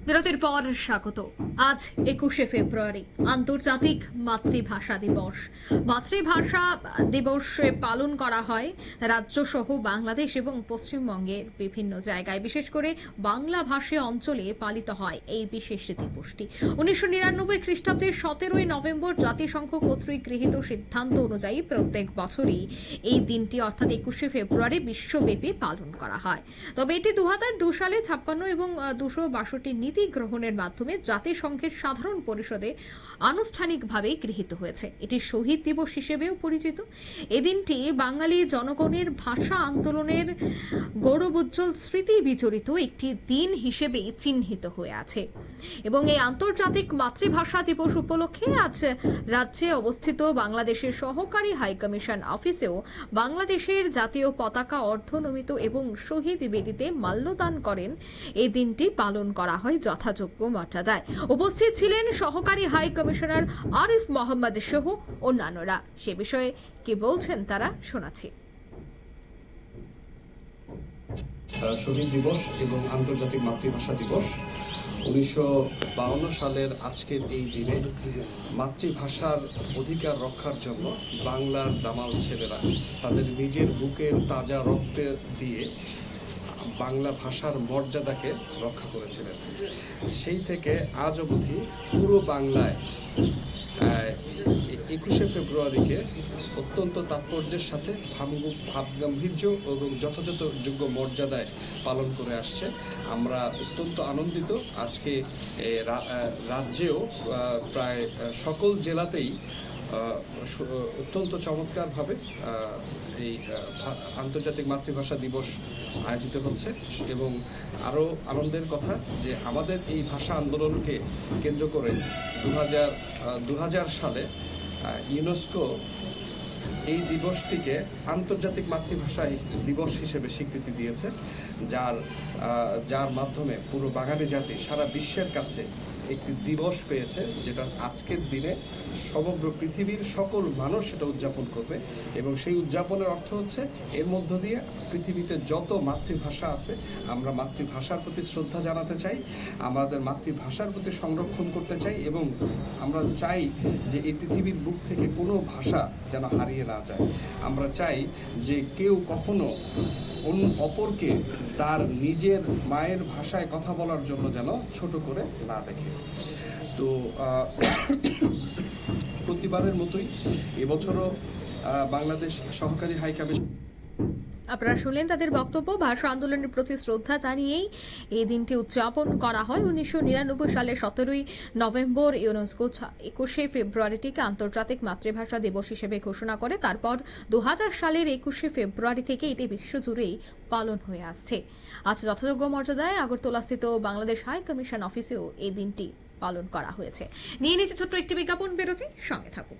বিরতির পর স্বাগত। আজ 21শে ফেব্রুয়ারি আন্তর্জাতিক মাতৃভাষা দিবস। মাতৃভাষা দিবস পালন করা হয় রাজ্য সহ বাংলাদেশ এবং পশ্চিমবঙ্গের বিভিন্ন জায়গায়, বিশেষ করে বাংলা ভাষী অঞ্চলে পালিত হয় এই বিশেষ দিবসটি। 1999 খ্রিস্টাব্দের 17ই নভেম্বর জাতিসংঘ কর্তৃক গৃহীত সিদ্ধান্ত অনুযায়ী প্রত্যেক বছরই এই দিনটি অর্থাৎ 21শে ফেব্রুয়ারি বিশ্বব্যাপী পালন করা হয়। তবে এটি 2002 সালে 56 এবং 262 নীতি গ্রহণের মাধ্যমে জাতিসংঘের সাধারণ পরিষদে আনুষ্ঠানিকভাবে গৃহীত হয়েছে। এটি শহীদ দিবস হিসেবেও পরিচিত। এদিনটি বাঙালি জনগণের ভাষা আন্দোলনের গৌরবোজ্জ্বল স্মৃতি বিজড়িত একটি দিন হিসেবে চিহ্নিত হয়ে আছে এবং এই আন্তর্জাতিক মাতৃভাষা দিবস উপলক্ষে আজ রাজ্যে অবস্থিত বাংলাদেশের সহকারী হাইকমিশন অফিসেও বাংলাদেশের জাতীয় পতাকা অর্ধনমিত এবং শহীদ বেদিতে মাল্যদান করেন এই দিনটি পালন করা হয় যথাযোগ্য মর্যাদায়। উপস্থিত ছিলেন সহকারী হাই কমিশনার আরিফ মোহাম্মদ সহ অন্যান্যরা। সে বিষয়ে কি বলছেন তারা শোনাচ্ছি। শহীদ দিবস এবং আন্তর্জাতিক মাতৃভাষা দিবস 1952 সালের আজকের এই দিনে মাতৃভাষার অধিকার রক্ষার জন্য বাংলার দামাল ছেলেরা তাদের নিজের বুকের তাজা রক্তে দিয়ে বাংলা ভাষার মর্যাদাকে রক্ষা করেছিলেন। সেই থেকে আজ অবধি পুরো বাংলায় 21শে ফেব্রুয়ারিকে অত্যন্ত তাৎপর্যের সাথে ভাবগাম্ভীর্য এবং যথাযথ যোগ্য মর্যাদায় পালন করে আসছে। আমরা অত্যন্ত আনন্দিত। আজকে রাজ্যেও প্রায় সকল জেলাতেই অত্যন্ত চমৎকারভাবে এই আন্তর্জাতিক মাতৃভাষা দিবস আয়োজিত হচ্ছে এবং আরো আনন্দের কথা যে আমাদের এই ভাষা আন্দোলনকে কেন্দ্র করে 2000 সালে ইউনেস্কো এই দিবসটিকে আন্তর্জাতিক মাতৃভাষা দিবস হিসেবে স্বীকৃতি দিয়েছে, যার মাধ্যমে পুরো বাঙালি জাতি সারা বিশ্বের কাছে একটি দিবস পেয়েছে, যেটা আজকের দিনে সমগ্র পৃথিবীর সকল মানুষ সেটা উদযাপন করবে এবং সেই উদযাপনের অর্থ হচ্ছে এর মধ্য দিয়ে পৃথিবীতে যত মাতৃভাষা আছে আমরা মাতৃভাষার প্রতি শ্রদ্ধা জানাতে চাই, আমাদের মাতৃভাষার প্রতি সংরক্ষণ করতে চাই এবং আমরা চাই যে এই পৃথিবীর বুক থেকে কোনো ভাষা যেন হারিয়ে না যায়। আমরা চাই যে কেউ কখনো অপরকে তার নিজের মায়ের ভাষায় কথা বলার জন্য যেন ছোট করে না দেখে। তো প্রতিবারের মতোই এবছরও বাংলাদেশ সহকারী হাই কমিশন। আপনারা শুনলেন তাদের বক্তব্য। ভাষা আন্দোলনের প্রতি শ্রদ্ধা জানিয়েই এই দিনটি উদযাপন করা হয়। 1999 সালের 17ই নভেম্বর ইউনেস্কো 21শে ফেব্রুয়ারিটিকে আন্তর্জাতিক মাতৃভাষা দিবস হিসেবে ঘোষণা করে। তারপর 2000 সালের 21শে ফেব্রুয়ারি থেকে এটি বিশ্বজুড়েই পালন হয়ে আসছে। আজ যথাযোগ্য মর্যাদায় আগরতলাস্থিত বাংলাদেশ হাই কমিশন অফিসেও এই দিনটি পালন করা হয়েছে। নিয়ে নিচ্ছে ছোট্ট একটি বিজ্ঞাপন বিরতি, সঙ্গে থাকুন।